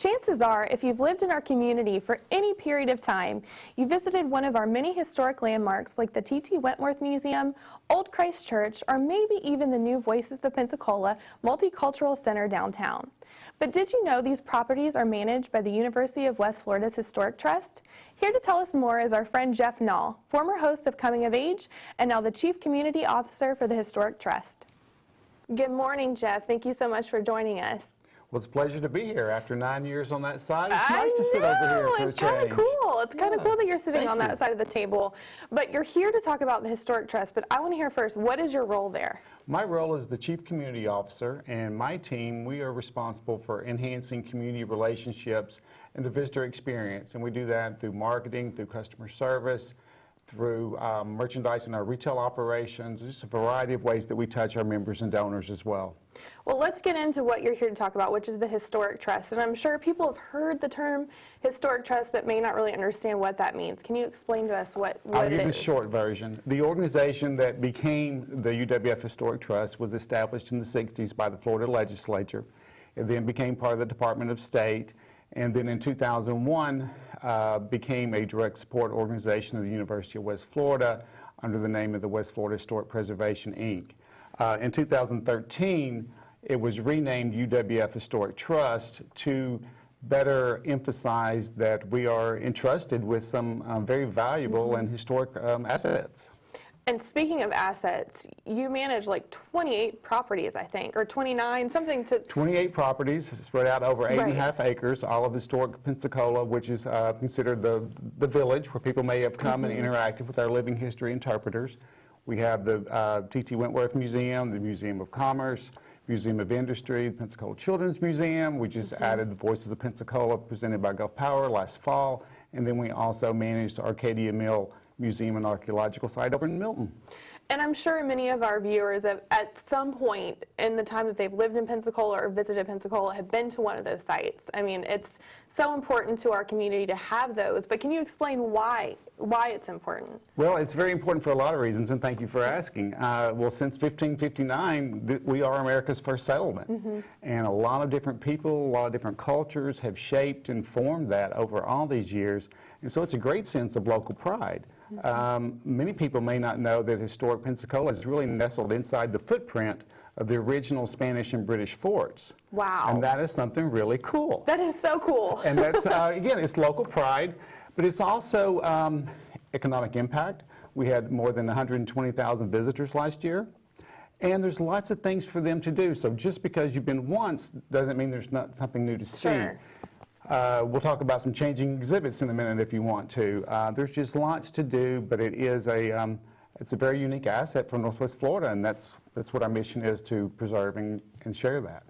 Chances are, if you've lived in our community for any period of time, you visited one of our many historic landmarks like the TT Wentworth Museum, Old Christ Church, or maybe even the new Voices of Pensacola Multicultural Center downtown. But did you know these properties are managed by the University of West Florida's Historic Trust? Here to tell us more is our friend Jeff Nall, former host of Coming of Age and now the Chief Community Officer for the Historic Trust. Good morning, Jeff. Thank you so much for joining us. Well, it's a pleasure to be here after 9 years on that side. It's nice to sit over here for a change. It's kind of cool. It's kind of cool that you're sitting on that side of the table. But you're here to talk about the Historic Trust, but I want to hear first, what is your role there? My role is the Chief Community Officer, and my team, we are responsible for enhancing community relationships and the visitor experience. And we do that through marketing, through customer service, through merchandise in our retail operations. There's a variety of ways that we touch our members and donors as well. Well, let's get into what you're here to talk about, which is the Historic Trust. And I'm sure people have heard the term Historic Trust, but may not really understand what that means. Can you explain to us what it is? I'll give you the short version. The organization that became the UWF Historic Trust was established in the 60s by the Florida legislature. It then became part of the Department of State, and then in 2001 became a direct support organization of the University of West Florida under the name of the West Florida Historic Preservation, Inc. In 2013, it was renamed UWF Historic Trust to better emphasize that we are entrusted with some very valuable and historic assets. And speaking of assets, you manage like 28 properties, I think, or 29, something to... 28 properties spread out over 8.5 acres, all of historic Pensacola, which is considered the village where people may have come and interacted with our living history interpreters. We have the TT Wentworth Museum, the Museum of Commerce, Museum of Industry, the Pensacola Children's Museum. We just added the Voices of Pensacola presented by Gulf Power last fall. And then we also managed the Arcadia Mill Museum and Archaeological Site over in Milton. And I'm sure many of our viewers have, at some point in the time that they've lived in Pensacola or visited Pensacola, have been to one of those sites. I mean, it's so important to our community to have those, but can you explain why it's important? Well, it's very important for a lot of reasons, and thank you for asking. Well, since 1559, we are America's first settlement, and a lot of different people, a lot of different cultures have shaped and formed that over all these years, and so it's a great sense of local pride. Many people may not know that historic Pensacola is really nestled inside the footprint of the original Spanish and British forts. Wow. And that is something really cool. That is so cool. And that's, again, it's local pride, but it's also economic impact. We had more than 120,000 visitors last year, and there's lots of things for them to do. So just because you've been once doesn't mean there's not something new to see. Sure. We'll talk about some changing exhibits in a minute if you want to. There's just lots to do, but it is it's a very unique asset from Northwest Florida, and that's what our mission is, to preserve and share that.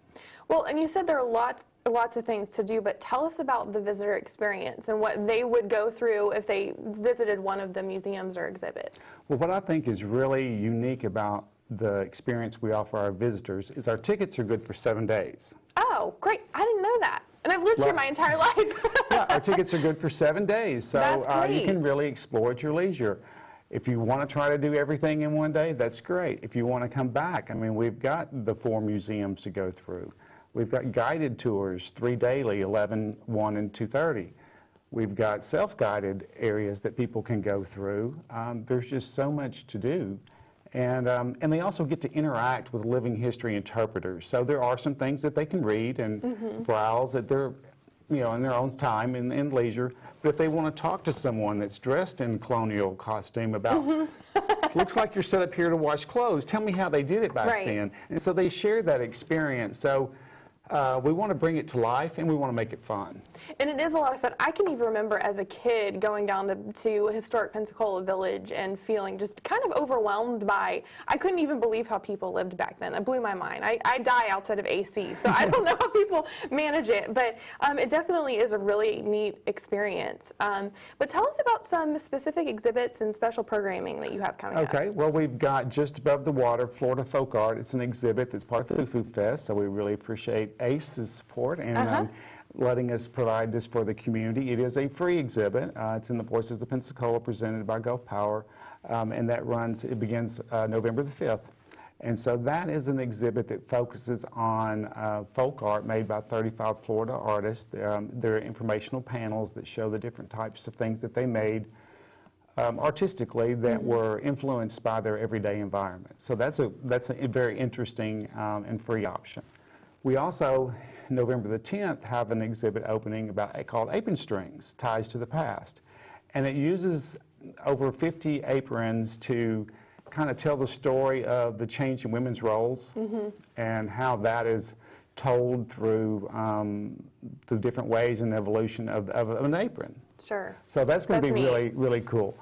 Well, and you said there are lots of things to do, but tell us about the visitor experience and what they would go through if they visited one of the museums or exhibits. Well, what I think is really unique about the experience we offer our visitors is our tickets are good for 7 days. Oh, great. I didn't know that. And I've lived here my entire life. Yeah, our tickets are good for 7 days, so you can really explore at your leisure. If you want to try to do everything in one day, that's great. If you want to come back, I mean, we've got the 4 museums to go through. We've got guided tours, 3 daily, 11, 1, and 2:30. We've got self-guided areas that people can go through. There's just so much to do. And they also get to interact with living history interpreters. So there are some things that they can read and browse at their, in their own time and leisure. But if they want to talk to someone that's dressed in colonial costume about, looks like you're set up here to wash clothes, tell me how they did it back then. And so they share that experience. So we want to bring it to life, and we want to make it fun. And it is a lot of fun. I can even remember as a kid going down to historic Pensacola Village and feeling just kind of overwhelmed by, I couldn't even believe how people lived back then. That blew my mind. I die outside of AC, so I don't know how people manage it, but it definitely is a really neat experience. But tell us about some specific exhibits and special programming that you have coming up. Okay, well, we've got just above the water, Florida Folk Art. It's an exhibit that's part of the Food Fest, so we really appreciate ACE's support and letting us provide this for the community. It is a free exhibit. It's in the Voices of Pensacola presented by Gulf Power, and it begins November the 5th. And so that is an exhibit that focuses on folk art made by 35 Florida artists. There are informational panels that show the different types of things that they made artistically that were influenced by their everyday environment. So that's a very interesting and free option. We also, November the 10th, have an exhibit opening called Apron Strings, Ties to the Past. And it uses over 50 aprons to kind of tell the story of the change in women's roles and how that is told through different ways and evolution of an apron. Sure. So that's going to be neat. really, really cool.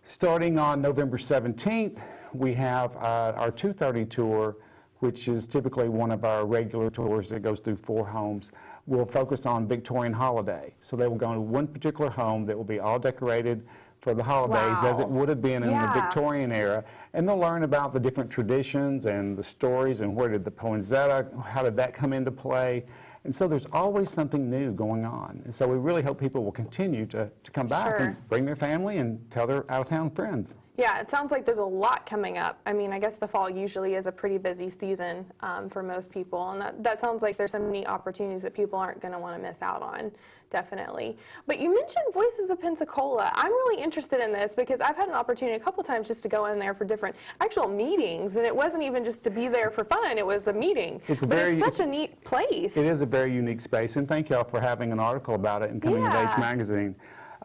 Starting on November 17th, we have our 230 tour, which is typically one of our regular tours that goes through 4 homes. We'll focus on Victorian holiday. So they will go to one particular home that will be all decorated for the holidays as it would have been in the Victorian era. And they'll learn about the different traditions and the stories and where did the poinsettia, how did that come into play. And so there's always something new going on. And so we really hope people will continue to come back and bring their family and tell their out-of-town friends. Yeah, it sounds like there's a lot coming up. I mean, I guess the fall usually is a pretty busy season for most people, and that sounds like there's so many opportunities that people aren't going to want to miss out on, definitely. But you mentioned Voices of Pensacola. I'm really interested in this because I've had an opportunity a couple times just to go in there for different actual meetings, and it wasn't even just to be there for fun, it was a meeting. It's such a neat place. It is a very unique space, and thank y'all for having an article about it in Coming of Age magazine.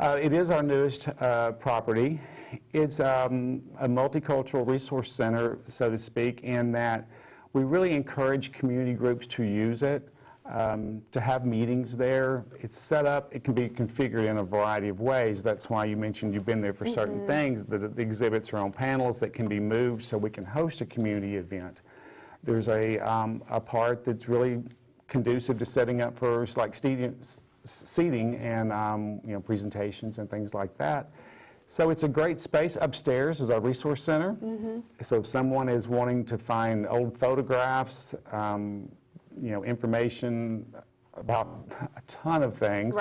It is our newest property. It's a multicultural resource center, so to speak, in that we really encourage community groups to use it, to have meetings there. It's set up, it can be configured in a variety of ways. That's why you mentioned you've been there for certain things. The exhibits are on panels that can be moved so we can host a community event. There's a part that's really conducive to setting up for like seating and presentations and things like that. So it's a great space. Upstairs is our resource center. So if someone is wanting to find old photographs, information about a ton of things,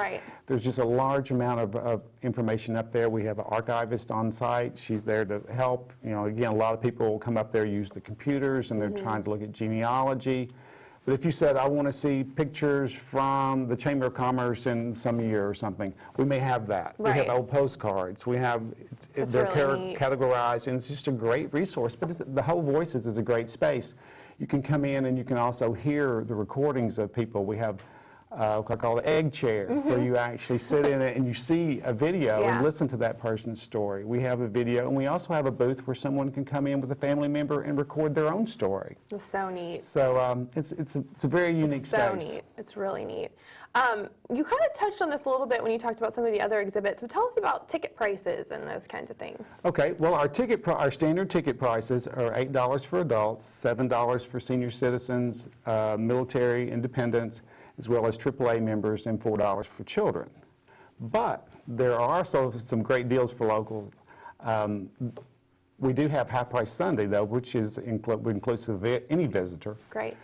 there's just a large amount of information up there. We have an archivist on site. She's there to help. Again, a lot of people will come up there, use the computers, and they're trying to look at genealogy. But if you said, I want to see pictures from the Chamber of Commerce in some year or something, we may have that. We have old postcards. We have, they're really categorized, and it's just a great resource. But the whole Voices is a great space. You can come in and you can also hear the recordings of people. We have what I call the egg chair, where you actually sit in it and you see a video and listen to that person's story. We have a video, and we also have a booth where someone can come in with a family member and record their own story. It's so neat. So it's a very unique space. So neat. It's really neat. You kind of touched on this a little bit when you talked about some of the other exhibits, but tell us about ticket prices and those kinds of things. Okay, well, our standard ticket prices are $8 for adults, $7 for senior citizens, military, independents, as well as AAA members, and $4 for children. But there are also some great deals for locals. We do have Half Price Sunday, though, which is inclusive of any visitor. Great.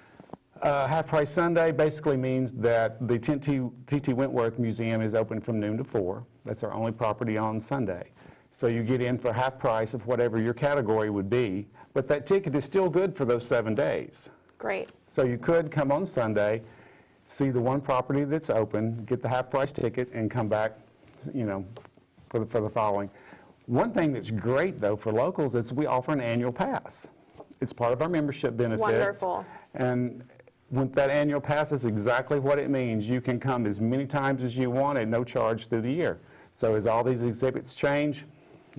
Half Price Sunday basically means that the TT Wentworth Museum is open from noon to 4. That's our only property on Sunday. So you get in for half price of whatever your category would be, but that ticket is still good for those 7 days. Great. So you could come on Sunday, see the one property that's open, get the half price ticket, and come back, for the following. One thing that's great, though, for locals is we offer an annual pass. It's part of our membership benefits. Wonderful. And with that annual pass, is exactly what it means. You can come as many times as you want at no charge through the year. So as all these exhibits change,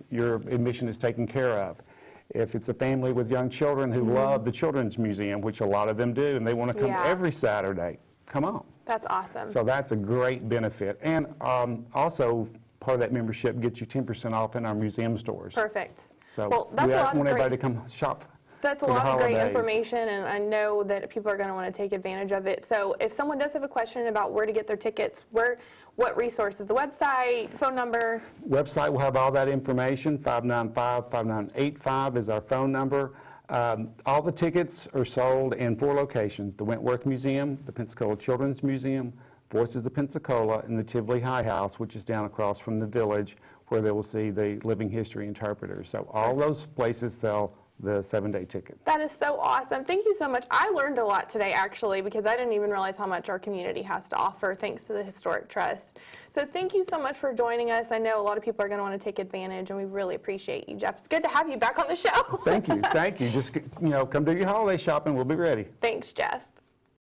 your admission is taken care of. If it's a family with young children who love the Children's Museum, which a lot of them do, and they want to come every Saturday, come on. That's awesome. So that's a great benefit. And also, part of that membership gets you 10% off in our museum stores. Perfect. So well, that's we a lot want of everybody to come shop. That's a lot of great information, and I know that people are going to want to take advantage of it. So if someone does have a question about where to get their tickets, what resources, the website, phone number? Website will have all that information. 595-5985 is our phone number. All the tickets are sold in 4 locations: the Wentworth Museum, the Pensacola Children's Museum, Voices of Pensacola, and the Tivoli High House, which is down across from the Village, where they will see the living history interpreters. So all those places sell the 7-day ticket. That is so awesome. Thank you so much. I learned a lot today, actually, because I didn't even realize how much our community has to offer thanks to the Historic Trust. So thank you so much for joining us. I know a lot of people are going to want to take advantage, and we really appreciate you, Jeff. It's good to have you back on the show. Thank you. Thank you. Just, come do your holiday shopping. We'll be ready. Thanks, Jeff.